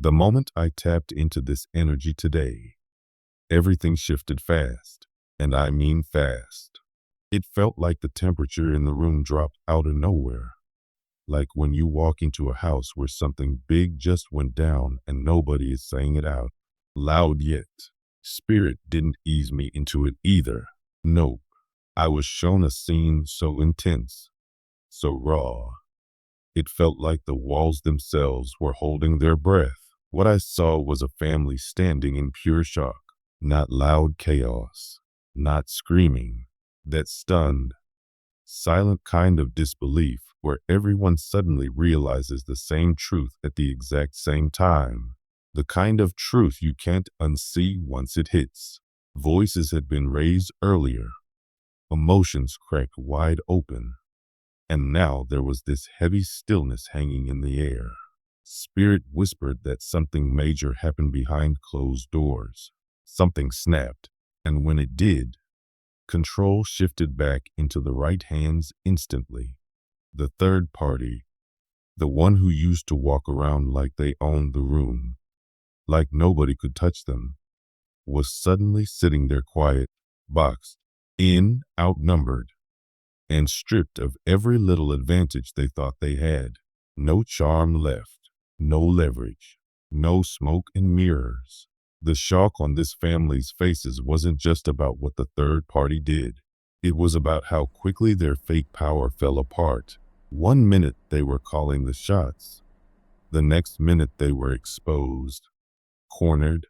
The moment I tapped into this energy today, everything shifted fast, and I mean fast. It felt like the temperature in the room dropped out of nowhere, like when you walk into a house where something big just went down and nobody is saying it out loud yet. Spirit didn't ease me into it either. Nope. I was shown a scene so intense, so raw. It felt like the walls themselves were holding their breath. What I saw was a family standing in pure shock, not loud chaos, not screaming, that stunned, silent kind of disbelief where everyone suddenly realizes the same truth at the exact same time. The kind of truth you can't unsee once it hits. Voices had been raised earlier, emotions cracked wide open, and now there was this heavy stillness hanging in the air. Spirit whispered that something major happened behind closed doors. Something snapped, and when it did, control shifted back into the right hands instantly. The third party, the one who used to walk around like they owned the room, like nobody could touch them, was suddenly sitting there quiet, boxed in, outnumbered, and stripped of every little advantage they thought they had. No charm left, no leverage, no smoke and mirrors. The shock on this family's faces wasn't just about what the third party did. It was about how quickly their fake power fell apart. One minute they were calling the shots. The next minute they were exposed, cornered,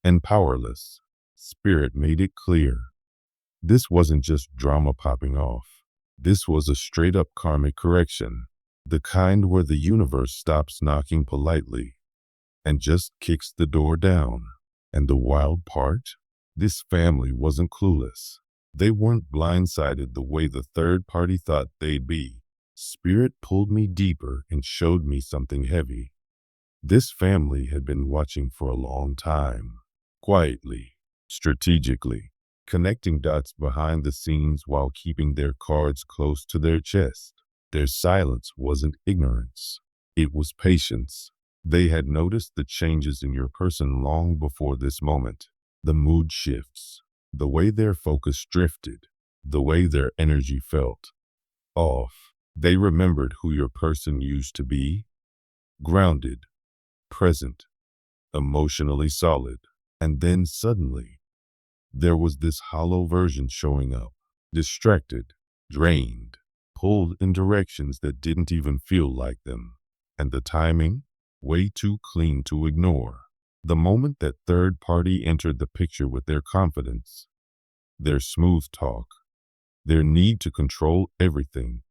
and powerless. Spirit made it clear. This wasn't just drama popping off. This was a straight-up karmic correction, the kind where the universe stops knocking politely and just kicks the door down. And the wild part? This family wasn't clueless. They weren't blindsided the way the third party thought they'd be. Spirit pulled me deeper and showed me something heavy. This family had been watching for a long time, quietly, strategically, connecting dots behind the scenes while keeping their cards close to their chest. Their silence wasn't ignorance. It was patience. They had noticed the changes in your person long before this moment. The mood shifts, the way their focus drifted, the way their energy felt off. They remembered who your person used to be: grounded, present, emotionally solid. And then suddenly, there was this hollow version showing up, distracted, drained, pulled in directions that didn't even feel like them. And the timing? Way too clean to ignore. The moment that third party entered the picture with their confidence, their smooth talk, their need to control everything,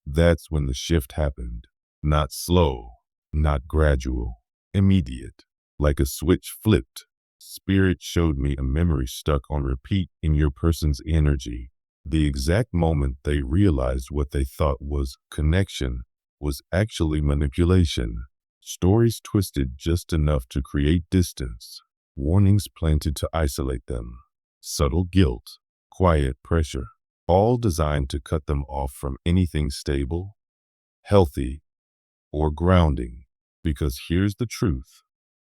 that's when the shift happened. Not slow, not gradual, immediate. Like a switch flipped, Spirit showed me a memory stuck on repeat in your person's energy. The exact moment they realized what they thought was connection was actually manipulation. Stories twisted just enough to create distance. Warnings planted to isolate them. Subtle guilt, quiet pressure, all designed to cut them off from anything stable, healthy, or grounding. Because here's the truth.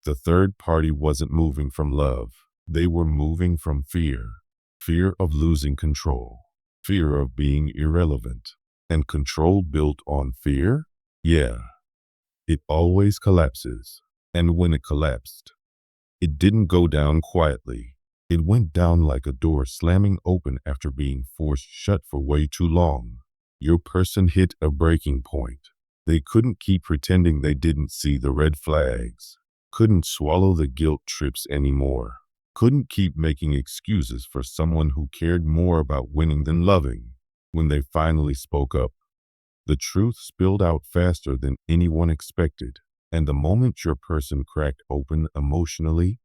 The third party wasn't moving from love. They were moving from fear. Fear of losing control. Fear of being irrelevant. And control built on fear? Yeah. It always collapses. And when it collapsed, it didn't go down quietly. It went down like a door slamming open after being forced shut for way too long. Your person hit a breaking point. They couldn't keep pretending they didn't see the red flags. Couldn't swallow the guilt trips anymore. Couldn't keep making excuses for someone who cared more about winning than loving. When they finally spoke up, the truth spilled out faster than anyone expected. And the moment your person cracked open emotionally,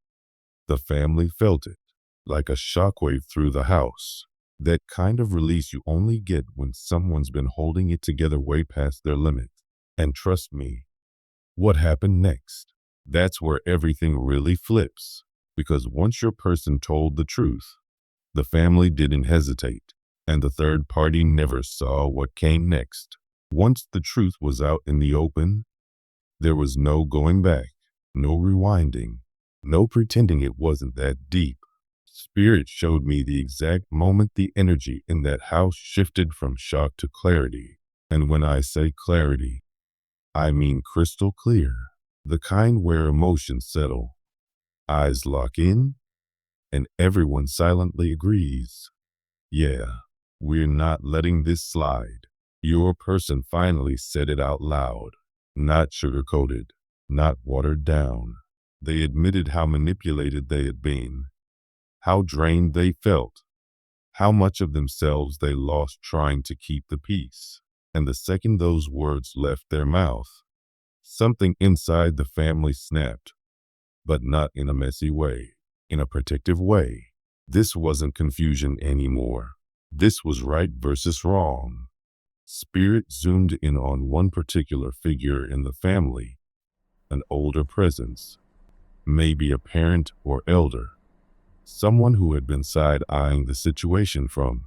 the family felt it, like a shockwave through the house. That kind of release you only get when someone's been holding it together way past their limit. And trust me, what happened next? That's where everything really flips. Because once your person told the truth, the family didn't hesitate, and the third party never saw what came next. Once the truth was out in the open, there was no going back. No rewinding. No pretending it wasn't that deep. Spirit showed me the exact moment the energy in that house shifted from shock to clarity. And when I say clarity, I mean crystal clear. The kind where emotions settle, eyes lock in, and everyone silently agrees. Yeah, we're not letting this slide. Your person finally said it out loud, not sugar-coated, not watered down. They admitted how manipulated they had been, how drained they felt, how much of themselves they lost trying to keep the peace. And the second those words left their mouth, something inside the family snapped, but not in a messy way, in a protective way. This wasn't confusion anymore. This was right versus wrong. Spirit zoomed in on one particular figure in the family, an older presence, maybe a parent or elder, someone who had been side-eyeing the situation from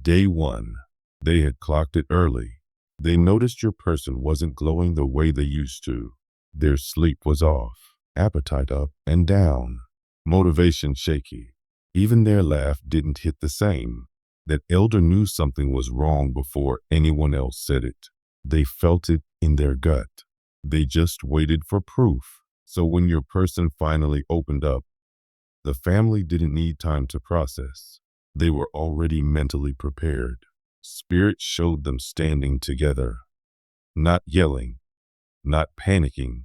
day one. They had clocked it early. They noticed your person wasn't glowing the way they used to. Their sleep was off, appetite up and down, motivation shaky. Even their laugh didn't hit the same. That elder knew something was wrong before anyone else said it. They felt it in their gut. They just waited for proof. So when your person finally opened up, the family didn't need time to process. They were already mentally prepared. Spirit showed them standing together, not yelling, not panicking,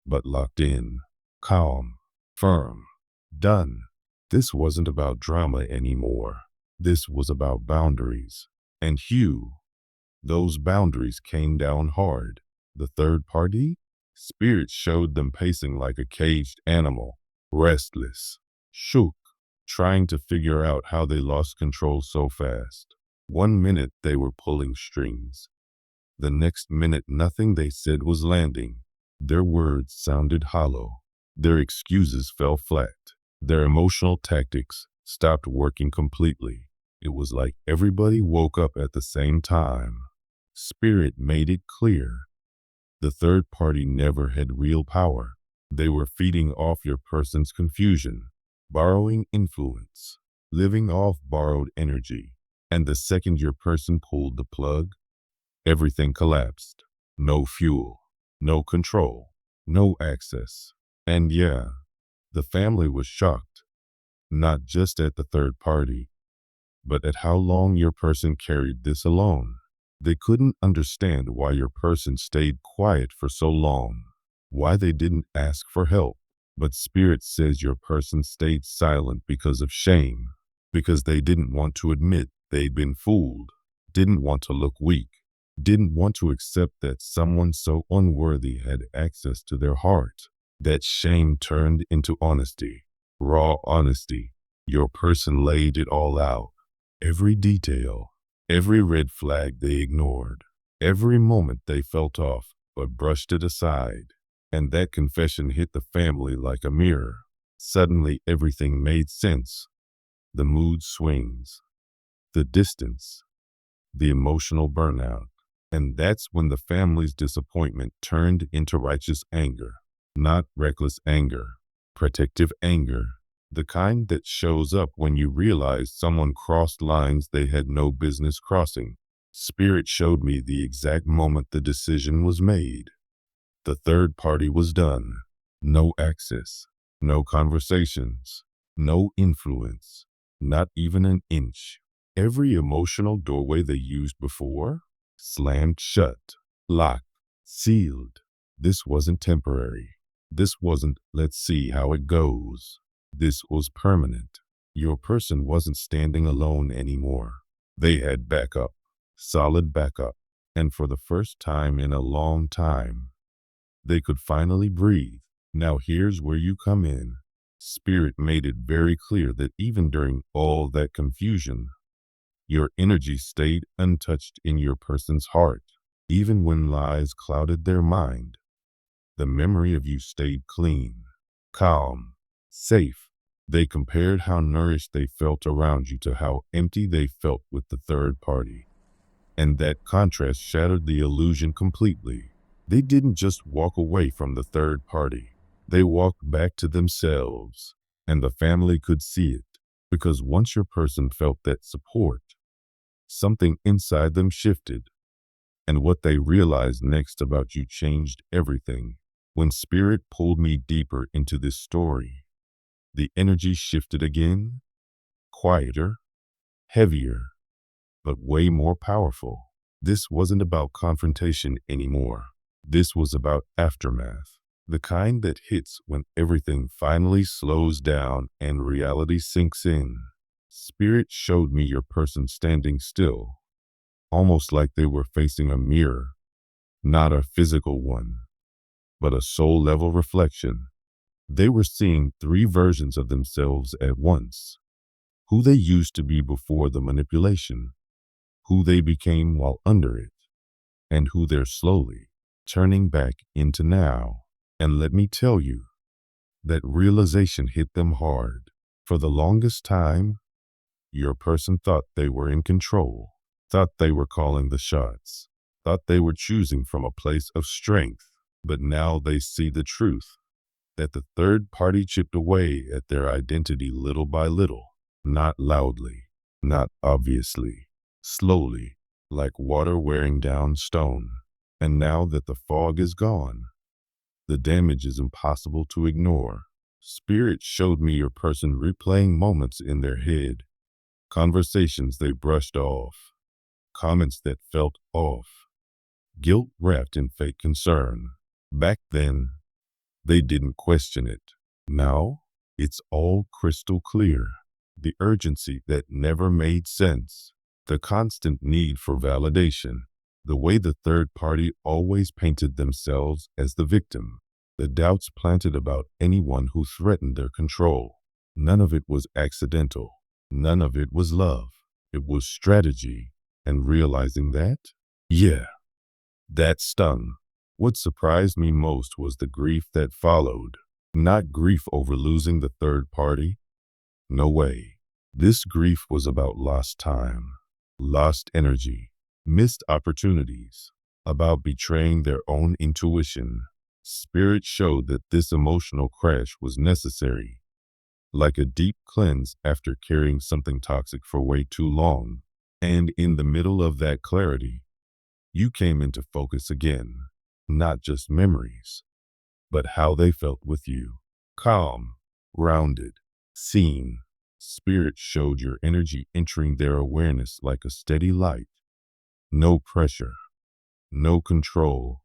but locked in, calm, firm, done. This wasn't about drama anymore. This was about boundaries. And Hugh, those boundaries came down hard. The third party? Spirit showed them pacing like a caged animal, restless, shook, trying to figure out how they lost control so fast. One minute they were pulling strings. The next minute nothing they said was landing. Their words sounded hollow. Their excuses fell flat. Their emotional tactics stopped working completely. It was like everybody woke up at the same time. Spirit made it clear. The third party never had real power. They were feeding off your person's confusion, borrowing influence, living off borrowed energy. And the second your person pulled the plug, everything collapsed. No fuel, no control, no access. And yeah, the family was shocked, not just at the third party, but at how long your person carried this alone. They couldn't understand why your person stayed quiet for so long, why they didn't ask for help. But Spirit says your person stayed silent because of shame, because they didn't want to admit they'd been fooled, didn't want to look weak, didn't want to accept that someone so unworthy had access to their heart. That shame turned into honesty, raw honesty. Your person laid it all out. Every detail, every red flag they ignored, every moment they felt off but brushed it aside. And that confession hit the family like a mirror. Suddenly everything made sense. The mood swings, the distance, the emotional burnout. And that's when the family's disappointment turned into righteous anger. Not reckless anger, protective anger. The kind that shows up when you realize someone crossed lines they had no business crossing. Spirit showed me the exact moment the decision was made. The third party was done. No access, no conversations, no influence, not even an inch. Every emotional doorway they used before, slammed shut, locked, sealed. This wasn't temporary. This wasn't, let's see how it goes. This was permanent. Your person wasn't standing alone anymore. They had backup, solid backup. And for the first time in a long time, they could finally breathe. Now here's where you come in. Spirit made it very clear that even during all that confusion, your energy stayed untouched in your person's heart. Even when lies clouded their mind, the memory of you stayed clean, calm, safe. They compared how nourished they felt around you to how empty they felt with the third party. And that contrast shattered the illusion completely. They didn't just walk away from the third party. They walked back to themselves, and the family could see it, because once your person felt that support, something inside them shifted, and what they realized next about you changed everything. When Spirit pulled me deeper into this story, the energy shifted again, quieter, heavier, but way more powerful. This wasn't about confrontation anymore. This was about aftermath, the kind that hits when everything finally slows down and reality sinks in. Spirit showed me your person standing still, almost like they were facing a mirror, not a physical one, but a soul-level reflection. They were seeing three versions of themselves at once: who they used to be before the manipulation, who they became while under it, and who they're slowly turning back into now. And let me tell you, that realization hit them hard. For the longest time, your person thought they were in control, thought they were calling the shots, thought they were choosing from a place of strength. But now they see the truth, that the third party chipped away at their identity little by little, not loudly, not obviously, slowly, like water wearing down stone. And now that the fog is gone, the damage is impossible to ignore. Spirit showed me your person replaying moments in their head, conversations they brushed off, comments that felt off, guilt wrapped in fake concern. Back then, they didn't question it. Now, it's all crystal clear. The urgency that never made sense, the constant need for validation, the way the third party always painted themselves as the victim, the doubts planted about anyone who threatened their control. None of it was accidental. None of it was love. It was strategy. And realizing that, yeah, that stung. What surprised me most was the grief that followed. Not grief over losing the third party. No way. This grief was about lost time, lost energy, missed opportunities, about betraying their own intuition. Spirit showed that this emotional crash was necessary, like a deep cleanse after carrying something toxic for way too long. And in the middle of that clarity, you came into focus again. Not just memories, but how they felt with you. Calm, grounded, seen. Spirit showed your energy entering their awareness like a steady light. No pressure, no control,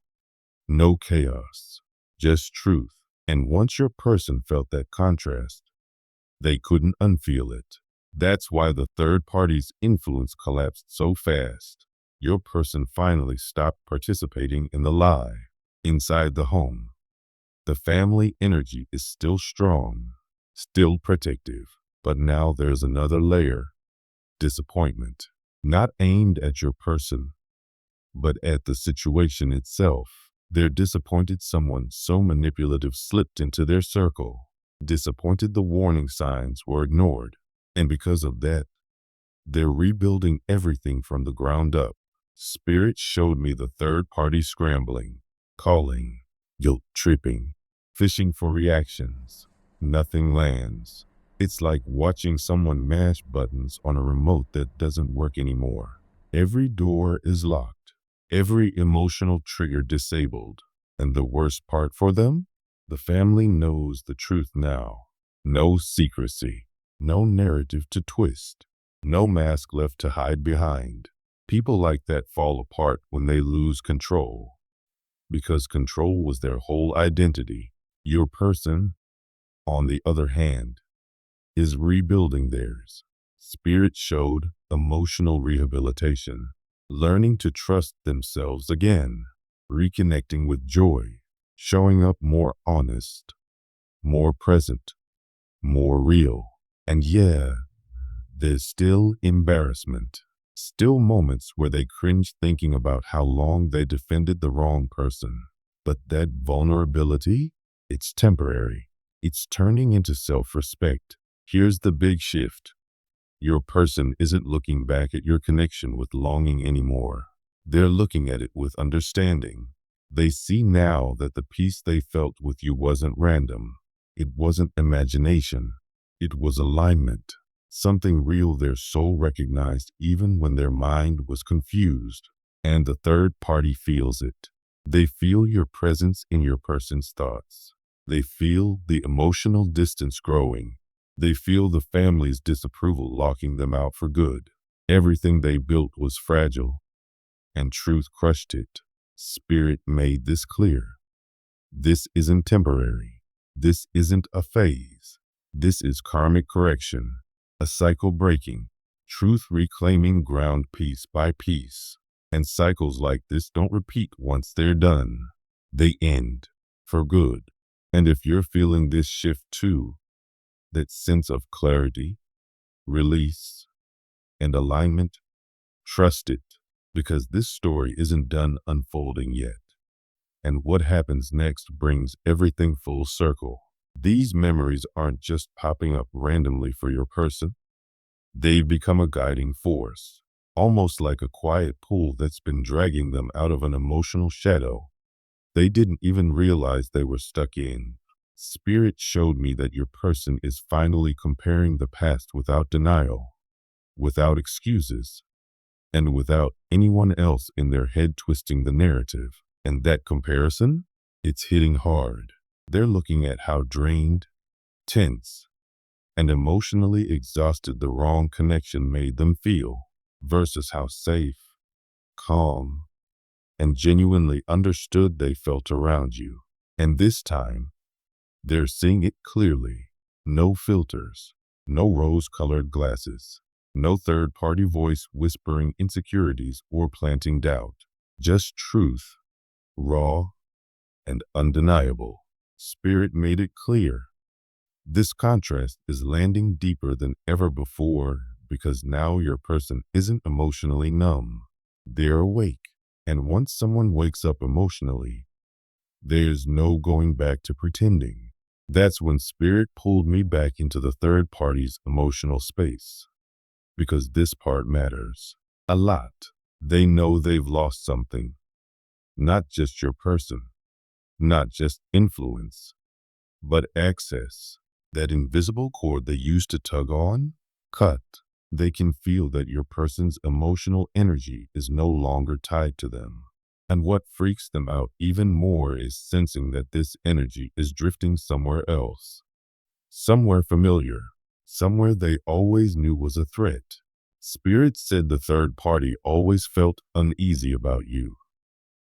no chaos, just truth. And once your person felt that contrast, they couldn't unfeel it. That's why the third party's influence collapsed so fast. Your person finally stopped participating in the lie. Inside the home, the family energy is still strong, still protective. But now there's another layer: disappointment. Not aimed at your person, but at the situation itself. They're disappointed someone so manipulative slipped into their circle. Disappointed the warning signs were ignored. And because of that, they're rebuilding everything from the ground up. Spirit showed me the third party scrambling, calling, guilt tripping, fishing for reactions. Nothing lands. It's like watching someone mash buttons on a remote that doesn't work anymore. Every door is locked, every emotional trigger disabled. And the worst part for them? The family knows the truth now. No secrecy, no narrative to twist, no mask left to hide behind. People like that fall apart when they lose control, because control was their whole identity. Your person, on the other hand, is rebuilding theirs. Spirit showed emotional rehabilitation, learning to trust themselves again, reconnecting with joy, showing up more honest, more present, more real. And yeah, there's still embarrassment, still moments where they cringe thinking about how long they defended the wrong person. But that vulnerability, it's temporary. It's turning into self-respect. Here's the big shift. Your person isn't looking back at your connection with longing anymore. They're looking at it with understanding. They see now that the peace they felt with you wasn't random. It wasn't imagination. It was alignment. Something real their soul recognized even when their mind was confused. And the third party feels it. They feel your presence in your person's thoughts. They feel the emotional distance growing. They feel the family's disapproval locking them out for good. Everything they built was fragile, and truth crushed it. Spirit made this clear. This isn't temporary. This isn't a phase. This is karmic correction, a cycle breaking, truth reclaiming ground piece by piece. And cycles like this don't repeat once they're done. They end for good. And if you're feeling this shift too, that sense of clarity, release, and alignment, trust it, because this story isn't done unfolding yet. And what happens next brings everything full circle. These memories aren't just popping up randomly for your person. They've become a guiding force, almost like a quiet pull that's been dragging them out of an emotional shadow they didn't even realize they were stuck in. Spirit showed me that your person is finally comparing the past without denial, without excuses, and without anyone else in their head twisting the narrative. And that comparison, it's hitting hard. They're looking at how drained, tense, and emotionally exhausted the wrong connection made them feel, versus how safe, calm, and genuinely understood they felt around you. And this time, they're seeing it clearly. No filters, no rose-colored glasses, no third-party voice whispering insecurities or planting doubt. Just truth, raw and undeniable. Spirit made it clear. This contrast is landing deeper than ever before because now your person isn't emotionally numb. They're awake. And once someone wakes up emotionally, there's no going back to pretending. That's when Spirit pulled me back into the third party's emotional space. Because this part matters a lot. They know they've lost something. Not just your person, not just influence, but access. That invisible cord they used to tug on, cut. They can feel that your person's emotional energy is no longer tied to them. And what freaks them out even more is sensing that this energy is drifting somewhere else. Somewhere familiar. Somewhere they always knew was a threat. Spirit said the third party always felt uneasy about you.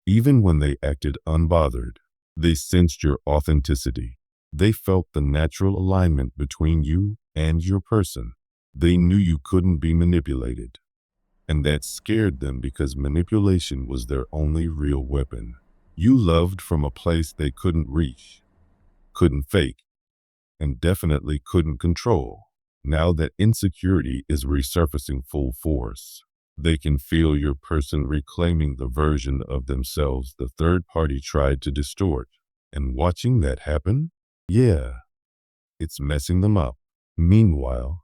Even when they acted unbothered, they sensed your authenticity. They felt the natural alignment between you and your person. They knew you couldn't be manipulated. And that scared them because manipulation was their only real weapon. You loved from a place they couldn't reach, couldn't fake, and definitely couldn't control. Now that insecurity is resurfacing full force, they can feel your person reclaiming the version of themselves the third party tried to distort. And watching that happen, yeah, it's messing them up. Meanwhile,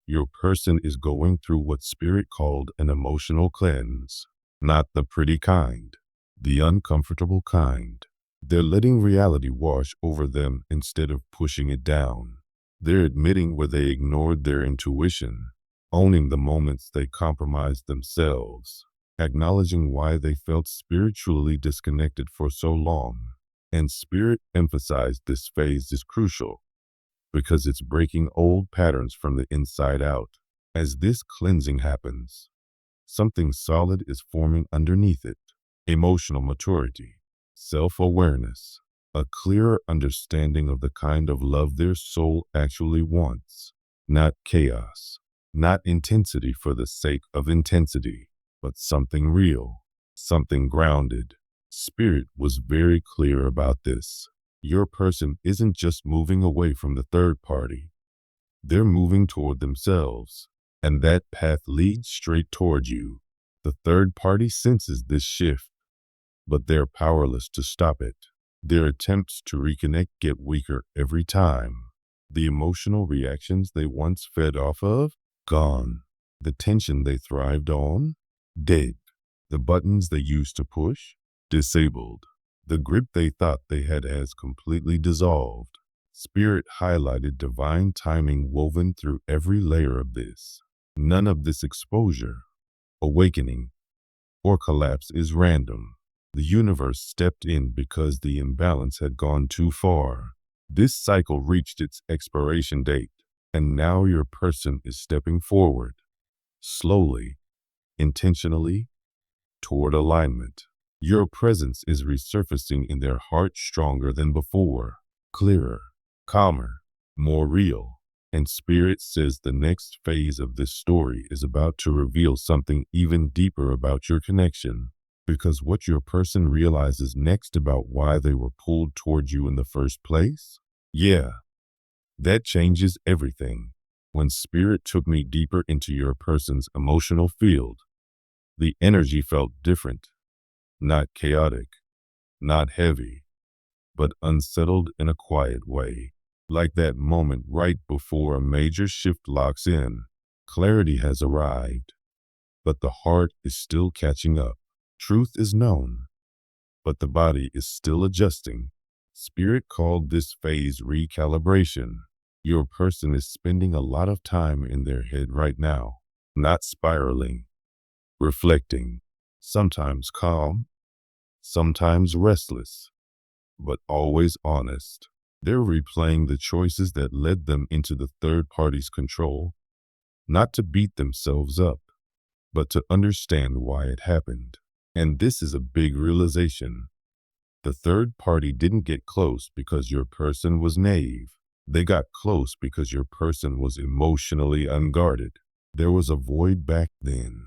your person is going through what Spirit called an emotional cleanse. Not the pretty kind, the uncomfortable kind. They're letting reality wash over them instead of pushing it down. They're admitting where they ignored their intuition, owning the moments they compromised themselves, acknowledging why they felt spiritually disconnected for so long. And Spirit emphasized this phase is crucial because it's breaking old patterns from the inside out. As this cleansing happens, something solid is forming underneath it. Emotional maturity, self-awareness, a clearer understanding of the kind of love their soul actually wants. Not chaos, not intensity for the sake of intensity, but something real, something grounded. Spirit was very clear about this. Your person isn't just moving away from the third party. They're moving toward themselves, and that path leads straight toward you. The third party senses this shift, but they're powerless to stop it. Their attempts to reconnect get weaker every time. The emotional reactions they once fed off of, gone. The tension they thrived on, dead. The buttons they used to push, disabled. The grip they thought they had has completely dissolved. Spirit highlighted divine timing woven through every layer of this. None of this exposure, awakening, or collapse is random. The universe stepped in because the imbalance had gone too far. This cycle reached its expiration date, and now your person is stepping forward, slowly, intentionally, toward alignment. Your presence is resurfacing in their heart stronger than before, clearer, calmer, more real. And Spirit says the next phase of this story is about to reveal something even deeper about your connection. Because what your person realizes next about why they were pulled toward you in the first place? Yeah, that changes everything. When Spirit took me deeper into your person's emotional field, the energy felt different, not chaotic, not heavy, but unsettled in a quiet way. Like that moment right before a major shift locks in. Clarity has arrived, but the heart is still catching up. Truth is known, but the body is still adjusting. Spirit called this phase recalibration. Your person is spending a lot of time in their head right now, not spiraling, reflecting, sometimes calm, sometimes restless, but always honest. They're replaying the choices that led them into the third party's control, not to beat themselves up, but to understand why it happened. And this is a big realization. The third party didn't get close because your person was naive. They got close because your person was emotionally unguarded. There was a void back then,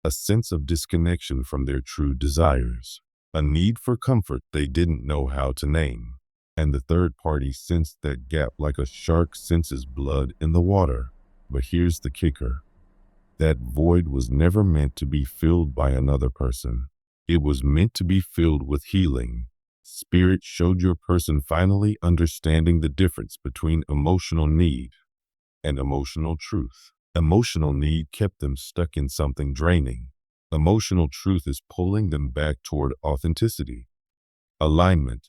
a sense of disconnection from their true desires, a need for comfort they didn't know how to name. And the third party sensed that gap like a shark senses blood in the water. But here's the kicker. That void was never meant to be filled by another person. It was meant to be filled with healing. Spirit showed your person finally understanding the difference between emotional need and emotional truth. Emotional need kept them stuck in something draining. Emotional truth is pulling them back toward authenticity, alignment,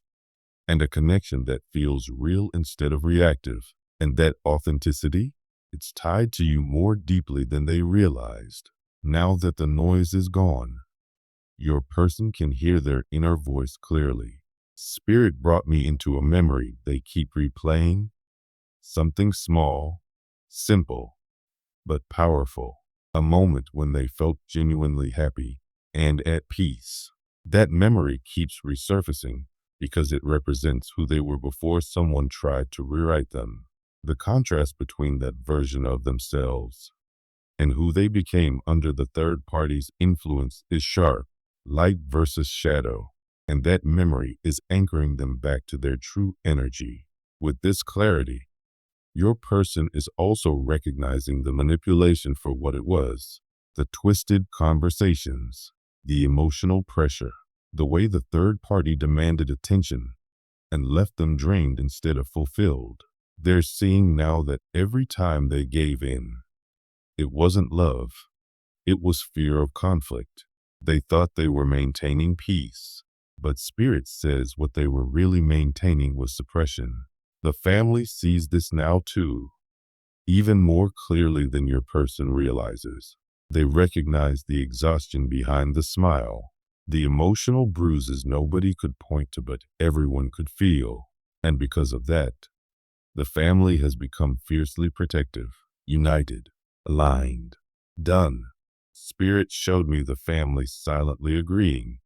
and a connection that feels real instead of reactive. And that authenticity, it's tied to you more deeply than they realized. Now that the noise is gone, your person can hear their inner voice clearly. Spirit brought me into a memory they keep replaying, something small, simple, but powerful. A moment when they felt genuinely happy and at peace. That memory keeps resurfacing because it represents who they were before someone tried to rewrite them. The contrast between that version of themselves and who they became under the third party's influence is sharp, light versus shadow, and that memory is anchoring them back to their true energy. With this clarity, your person is also recognizing the manipulation for what it was, the twisted conversations, the emotional pressure, the way the third party demanded attention and left them drained instead of fulfilled. They're seeing now that every time they gave in, it wasn't love, it was fear of conflict. They thought they were maintaining peace, but Spirit says what they were really maintaining was suppression. The family sees this now too, even more clearly than your person realizes. They recognize the exhaustion behind the smile, the emotional bruises nobody could point to but everyone could feel. And because of that, the family has become fiercely protective, united, aligned, done. Spirit showed me the family silently agreeing.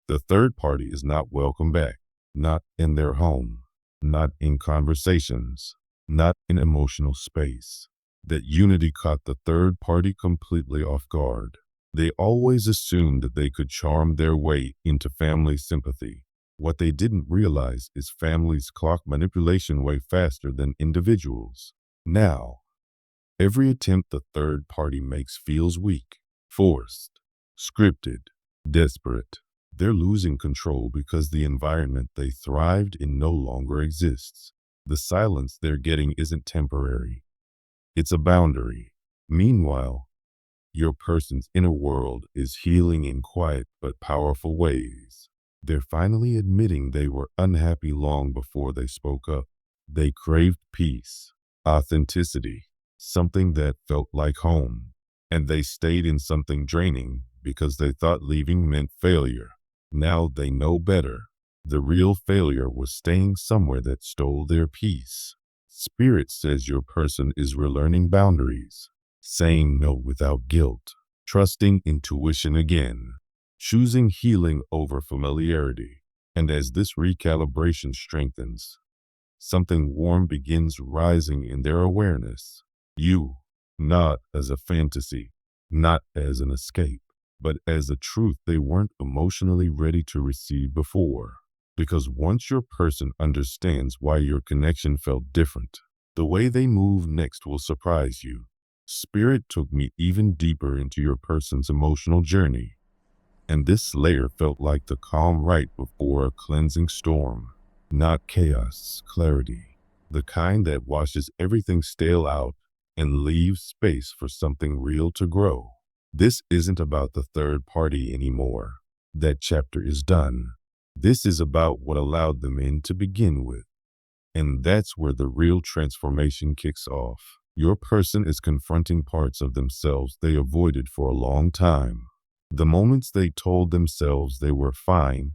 The third party is not welcome back, not in their home, not in conversations, not in emotional space. That unity caught the third party completely off guard. They always assumed that they could charm their way into family sympathy. What they didn't realize is families clock manipulation way faster than individuals. Now, every attempt the third party makes feels weak, forced, scripted, desperate. They're losing control because the environment they thrived in no longer exists. The silence they're getting isn't temporary. It's a boundary. Meanwhile, your person's inner world is healing in quiet but powerful ways. They're finally admitting they were unhappy long before they spoke up. They craved peace, authenticity, something that felt like home. And they stayed in something draining because they thought leaving meant failure. Now they know better. The real failure was staying somewhere that stole their peace. Spirit says your person is relearning boundaries, saying no without guilt, trusting intuition again, choosing healing over familiarity. And as this recalibration strengthens, something warm begins rising in their awareness. You, not as a fantasy, not as an escape, but as a truth they weren't emotionally ready to receive before. Because once your person understands why your connection felt different, the way they move next will surprise you. Spirit took me even deeper into your person's emotional journey, and this layer felt like the calm right before a cleansing storm. Not chaos, clarity. The kind that washes everything stale out and leaves space for something real to grow. This isn't about the third party anymore. That chapter is done. This is about what allowed them in to begin with. And that's where the real transformation kicks off. Your person is confronting parts of themselves they avoided for a long time. The moments they told themselves they were fine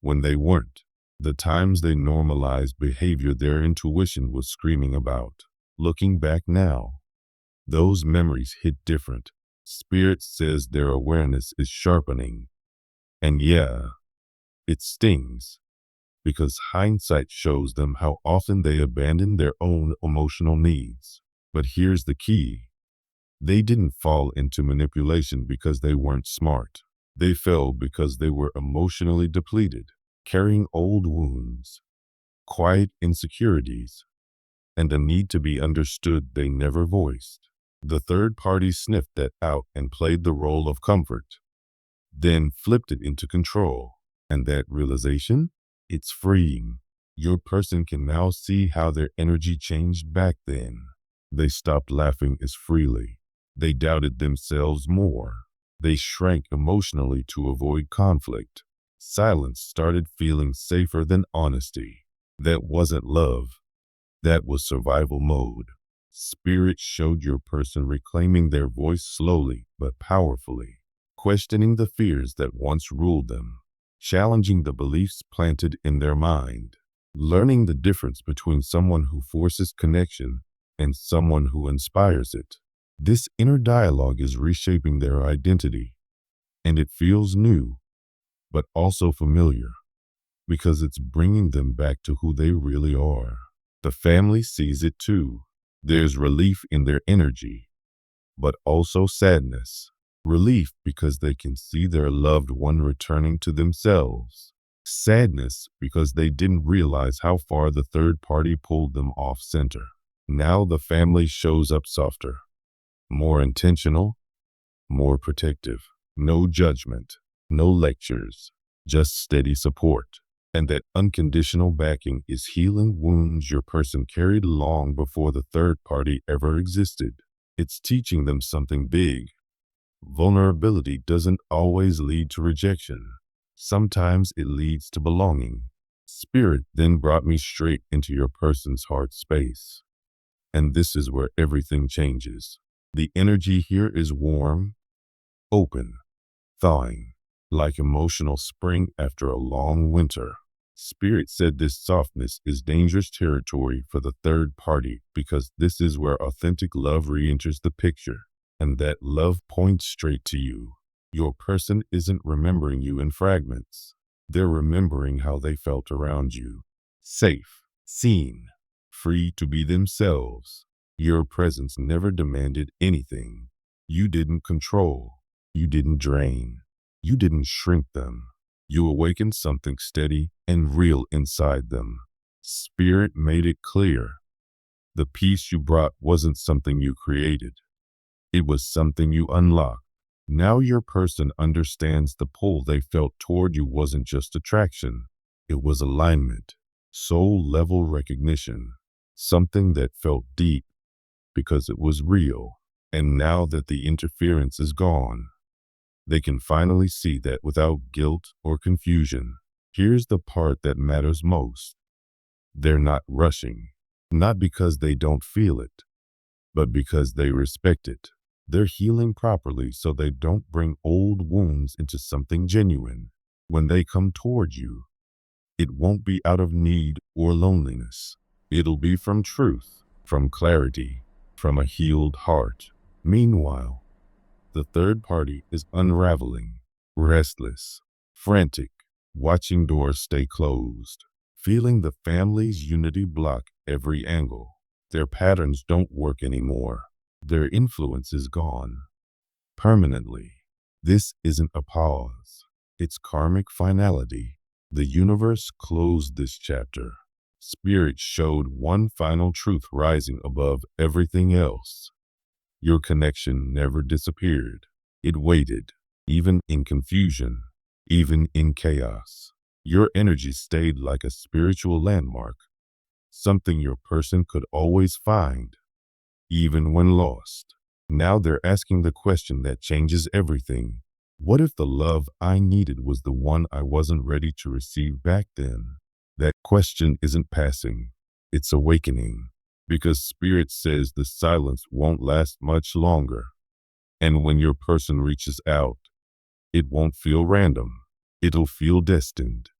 when they weren't. The times they normalized behavior their intuition was screaming about. Looking back now, those memories hit different. Spirit says their awareness is sharpening. And yeah, it stings, because hindsight shows them how often they abandoned their own emotional needs. But here's the key. They didn't fall into manipulation because they weren't smart. They fell because they were emotionally depleted, carrying old wounds, quiet insecurities, and a need to be understood they never voiced. The third party sniffed that out and played the role of comfort, then flipped it into control. And that realization? It's freeing. Your person can now see how their energy changed back then. They stopped laughing as freely. They doubted themselves more. They shrank emotionally to avoid conflict. Silence started feeling safer than honesty. That wasn't love. That was survival mode. Spirit showed your person reclaiming their voice slowly but powerfully, questioning the fears that once ruled them, challenging the beliefs planted in their mind, learning the difference between someone who forces connection and someone who inspires it. This inner dialogue is reshaping their identity, and it feels new, but also familiar, because it's bringing them back to who they really are. The family sees it too. There's relief in their energy, but also sadness. Relief because they can see their loved one returning to themselves. Sadness because they didn't realize how far the third party pulled them off center. Now the family shows up softer, more intentional, more protective. No judgment, no lectures, just steady support. And that unconditional backing is healing wounds your person carried long before the third party ever existed. It's teaching them something big. Vulnerability doesn't always lead to rejection. Sometimes it leads to belonging. Spirit then brought me straight into your person's heart space. And this is where everything changes. The energy here is warm, open, thawing, like emotional spring after a long winter. Spirit said this softness is dangerous territory for the third party because this is where authentic love re-enters the picture. And that love points straight to you. Your person isn't remembering you in fragments. They're remembering how they felt around you. Safe, seen, free to be themselves. Your presence never demanded anything. You didn't control. You didn't drain. You didn't shrink them. You awakened something steady and real inside them. Spirit made it clear. The peace you brought wasn't something you created. It was something you unlocked. Now your person understands the pull they felt toward you wasn't just attraction. It was alignment, soul-level recognition, something that felt deep because it was real. And now that the interference is gone, they can finally see that without guilt or confusion. Here's the part that matters most. They're not rushing, not because they don't feel it, but because they respect it. They're healing properly so they don't bring old wounds into something genuine. When they come toward you, it won't be out of need or loneliness. It'll be from truth, from clarity, from a healed heart. Meanwhile, the third party is unraveling, restless, frantic, watching doors stay closed, feeling the family's unity block every angle. Their patterns don't work anymore. Their influence is gone permanently. This isn't a pause. It's karmic finality. The universe closed this chapter. Spirit showed one final truth rising above everything else. Your connection never disappeared. It waited, even in confusion, even in chaos. Your energy stayed like a spiritual landmark, something your person could always find, even when lost. Now they're asking the question that changes everything. What if the love I needed was the one I wasn't ready to receive back then? That question isn't passing, it's awakening. Because Spirit says the silence won't last much longer. And when your person reaches out, it won't feel random. It'll feel destined.